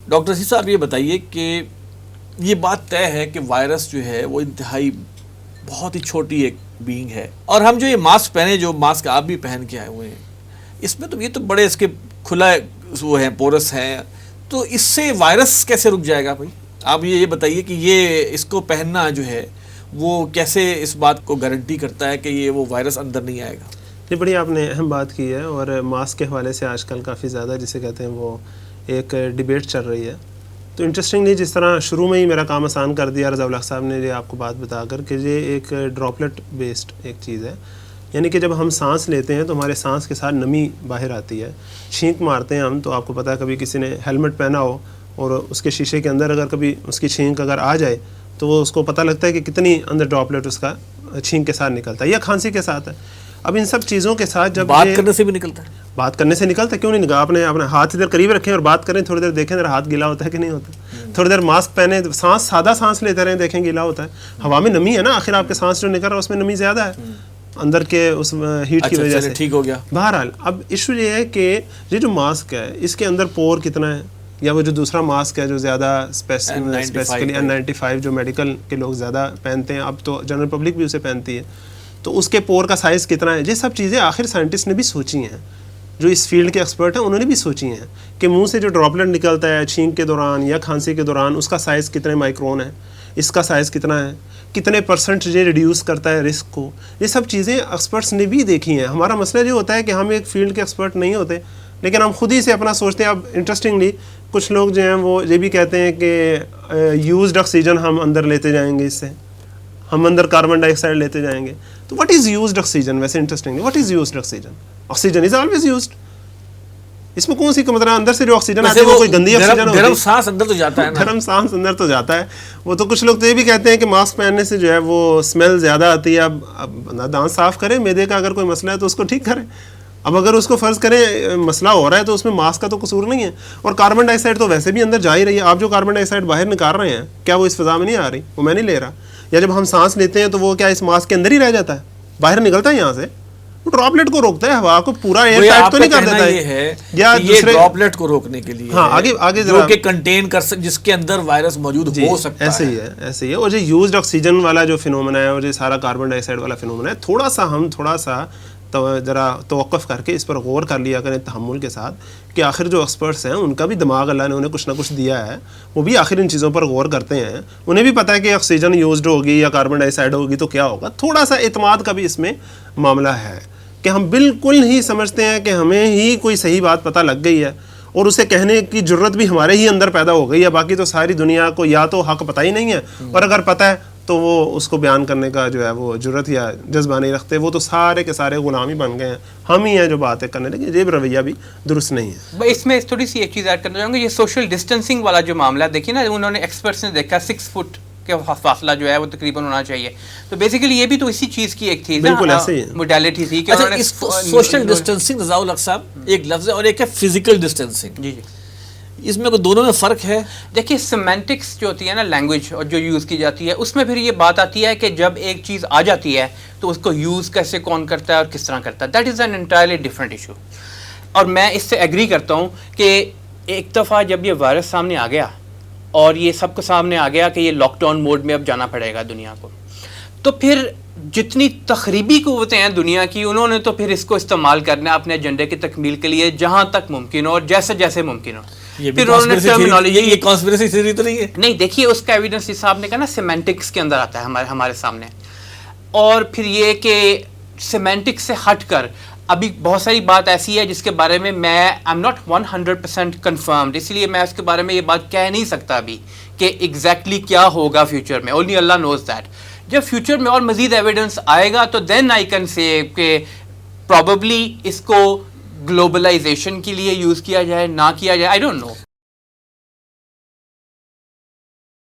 Doctor Rashid صاحب یہ بتائیے کہ یہ بات طے ہے کہ وائرس جو ہے وہ انتہائی بہت ہی چھوٹی ایک بینگ ہے، اور ہم جو یہ ماسک پہنے، جو ماسک آپ بھی پہن کے آئے ہوئے ہیں، اس میں تو یہ تو بڑے اس کے کھلا وہ ہیں، پورس ہیں، تو اس سے وائرس کیسے رک جائے گا بھائی؟ آپ یہ بتائیے کہ یہ اس کو پہننا جو ہے وہ کیسے اس بات کو گارنٹی کرتا ہے کہ یہ وہ وائرس اندر نہیں آئے گا؟ یہ بڑی آپ نے اہم بات کی ہے، اور ماسک کے حوالے سے آج کل کافی زیادہ جسے کہتے ہیں وہ ایک ڈیبیٹ چل رہی ہے. تو انٹرسٹنگلی جس طرح شروع میں ہی میرا کام آسان کر دیا رضا الحق صاحب نے یہ آپ کو بات بتا کر کہ یہ ایک ڈراپلٹ بیسڈ ایک چیز ہے، یعنی کہ جب ہم سانس لیتے ہیں تو ہمارے سانس کے ساتھ نمی باہر آتی ہے. چھینک مارتے ہیں ہم تو آپ کو پتہ ہے کبھی کسی نے ہیلمٹ پہنا ہو اور اس کے شیشے کے اندر اگر کبھی اس کی چھینک اگر آ جائے تو وہ اس کو پتہ لگتا ہے کہ کتنی اندر ڈراپلٹ اس کا چھینک کے ساتھ نکلتا ہے، یا کھانسی کے ساتھ ہے. اب ان سب چیزوں کے ساتھ جب بات کرنے سے بھی نکلتا ہے، بات کرنے سے نکلتا ہے، کیوں نہیں نکلا؟ آپ نے اپنا ہاتھ ادھر قریب رکھیں اور بات کریں، تھوڑی دیر دیکھیں ذرا ہاتھ گیلا ہوتا ہے کہ نہیں ہوتا. تھوڑی دیر ماسک پہنے، سانس سادہ سانس لیتے رہیں، دیکھیں گیلا ہوتا ہے. ہوا میں نمی ہے نا، آخر آپ کے سانس جو نکل رہا ہے اس میں نمی زیادہ ہے اندر کے اس ہیٹ کی وجہ سے. ٹھیک ہو گیا. بہرحال اب ایشو یہ ہے کہ یہ جو ماسک ہے اس کے اندر پور کتنا ہے، یا وہ جو دوسرا ماسک ہے جو زیادہ اسپیسیفکلی N95 جو میڈیکل کے لوگ زیادہ پہنتے ہیں، اب تو جنرل پبلک بھی اسے پہنتی ہے، تو اس کے پور کا سائز کتنا ہے. یہ سب چیزیں آخر سائنٹسٹ نے بھی سوچی ہیں، جو اس فیلڈ کے ایکسپرٹ ہیں انہوں نے بھی سوچی ہیں کہ منہ سے جو ڈراپلٹ نکلتا ہے چھینک کے دوران یا کھانسی کے دوران اس کا سائز کتنے مائکرون ہے، اس کا سائز کتنا ہے، کتنے پرسنٹ یہ ریڈیوس کرتا ہے رسک کو. یہ سب چیزیں ایکسپرٹس نے بھی دیکھی ہیں. ہمارا مسئلہ یہ ہوتا ہے کہ ہم ایک فیلڈ کے ایکسپرٹ نہیں ہوتے، لیکن ہم خود ہی سے اپنا سوچتے ہیں. اب انٹرسٹنگلی کچھ لوگ جو ہیں وہ یہ بھی کہتے ہیں کہ یوزڈ آکسیجن ہم اندر لیتے جائیں گے، اس سے ہم اندر کاربن ڈائی آکسائڈ لیتے جائیں گے. تو واٹ از یوزڈ آکسیجن؟ ویسے interesting, what is used oxygen? Oxygen is always used. اس میں کون سی مطلب اندر سے جو آکسیجن آتی ہے وہ کوئی گندی آکسیجن ہوتی ہے؟ گرم سانس اندر تو جاتا ہے نا، گرم سانس اندر تو جاتا ہے. وہ تو کچھ لوگ تو یہ بھی کہتے ہیں کہ ماسک پہننے سے جو ہے وہ اسمیل زیادہ آتی ہے. اب بندہ دانت صاف کرے، معدے کا اگر کوئی مسئلہ ہے تو اس کو ٹھیک کرے. اب اگر اس کو فرض کریں مسئلہ ہو رہا ہے تو اس میں ماسک کا تو قصور نہیں ہے. اور کاربن ڈائی آکسائڈ تو ویسے بھی اندر جا ہی رہی ہے. آپ جو کاربن ڈائی آکسائڈ باہر نکال رہے ہیں کیا وہ اس فضا میں نہیں آ رہی؟ وہ میں نہیں لے رہا. یا جب ہم سانس لیتے ہیں تو وہ کیا اس ماسک کے اندر ہی رہ جاتا ہے، باہر نکلتا ہے یہاں سے؟ وہ ڈراپلٹ کو روکتا ہے، ہوا کو پورا ایئر ٹائٹ تو نہیں کر دیتا ہے. یہ ہے یا یہ ڈراپلٹ کو روکنے کے لیے ہاں آگے جو کہ کنٹین کر جس کے اندر وائرس موجود ہو سکتا ہے. ایسے ہی ہے. اور یہ یوزڈ آکسیجن والا جو فینومنا ہے اور یہ سارا کاربن ڈائی آکسائڈ والا فینومنا ہے، تھوڑا سا ذرا توقف کر کے اس پر غور کر لیا کریں تحمل کے ساتھ کہ آخر جو ایکسپرٹس ہیں ان کا بھی دماغ اللہ نے انہیں کچھ نہ کچھ دیا ہے، وہ بھی آخر ان چیزوں پر غور کرتے ہیں. انہیں بھی پتہ ہے کہ آکسیجن یوزڈ ہوگی یا کاربن ڈائی آکسائڈ ہوگی تو کیا ہوگا. تھوڑا سا اعتماد کا بھی اس میں معاملہ ہے کہ ہم بالکل ہی سمجھتے ہیں کہ ہمیں ہی کوئی صحیح بات پتہ لگ گئی ہے اور اسے کہنے کی جرت بھی ہمارے ہی اندر پیدا ہو گئی ہے. باقی تو ساری دنیا کو یا تو حق پتہ ہی نہیں ہے، اور اگر پتہ ہے تو وہ اس کو بیان کرنے کا جو ہے وہ جرت یا جذبہ نہیں رکھتے. وہ تو سارے کے سارے غلام ہی بن گئے ہیں، ہم ہی ہیں جو باتیں کرنے لگے. یہ رویہ بھی درست نہیں ہے. اس میں تھوڑی سی ایک چیز ایڈ کرنا چاہوں گا. یہ سوشل ڈسٹینسنگ والا جو معاملہ دیکھیے نا، انہوں نے ایکسپرٹس نے دیکھا 6 فٹ کے فاصلہ جو ہے وہ تقریباً ہونا چاہیے. تو بیسیکلی یہ بھی تو اسی چیز کی ایک تھی، بالکل ایسے ہی موڈیلٹی تھی کہ اچھا اس سوشل ڈسٹینسنگ رضا الحق صاحب ایک لفظ ہے، اور ایک ہے فزیکل ڈسٹینسنگ. جی اس میں دونوں میں فرق ہے. دیکھیے سیمینٹکس جو ہوتی ہے نا، لینگویج اور جو یوز کی جاتی ہے، اس میں پھر یہ بات آتی ہے کہ جب ایک چیز آ جاتی ہے تو اس کو یوز کیسے کون کرتا ہے اور کس طرح کرتا ہے. That is an entirely different issue. اور میں اس سے ایگری کرتا ہوں کہ ایک دفعہ جب یہ وائرس سامنے آ گیا اور یہ سب کو سامنے آ گیا کہ یہ لاک ڈاؤن موڈ میں اب جانا پڑے گا دنیا کو، تو پھر جتنی تخریبی قوتیں ہیں دنیا کی، انہوں نے تو پھر اس کو استعمال کرنا ہے اپنے ایجنڈے کی تکمیل کے لیے جہاں تک ممکن ہو اور جیسے جیسے ممکن ہو. پھر انہوں نے ٹرمینالوجی، یہ کانسپریسی تھیوری تو نہیں ہے. نہیں، دیکھیے اس کا ایویڈنس جس صاحب نے کہا نا سیمینٹکس کے اندر آتا ہے ہمارے سامنے. اور پھر یہ کہ سیمینٹکس سے ہٹ کر ابھی بہت ساری بات ایسی ہے جس کے بارے میں آئی ایم ناٹ 100% کنفرمڈ، اس لیے میں اس کے بارے میں یہ بات کہہ نہیں سکتا ابھی کہ ایگزیکٹلی کیا ہوگا فیوچر میں. Only Allah knows that. جب فیوچر میں اور مزید ایویڈنس آئے گا تو دین آئی کین سے کہ پروبیبلی اس کو گلوبلائزیشن کے لیے یوز کیا جائے، نہ کیا جائے، آئی ڈونٹ نو.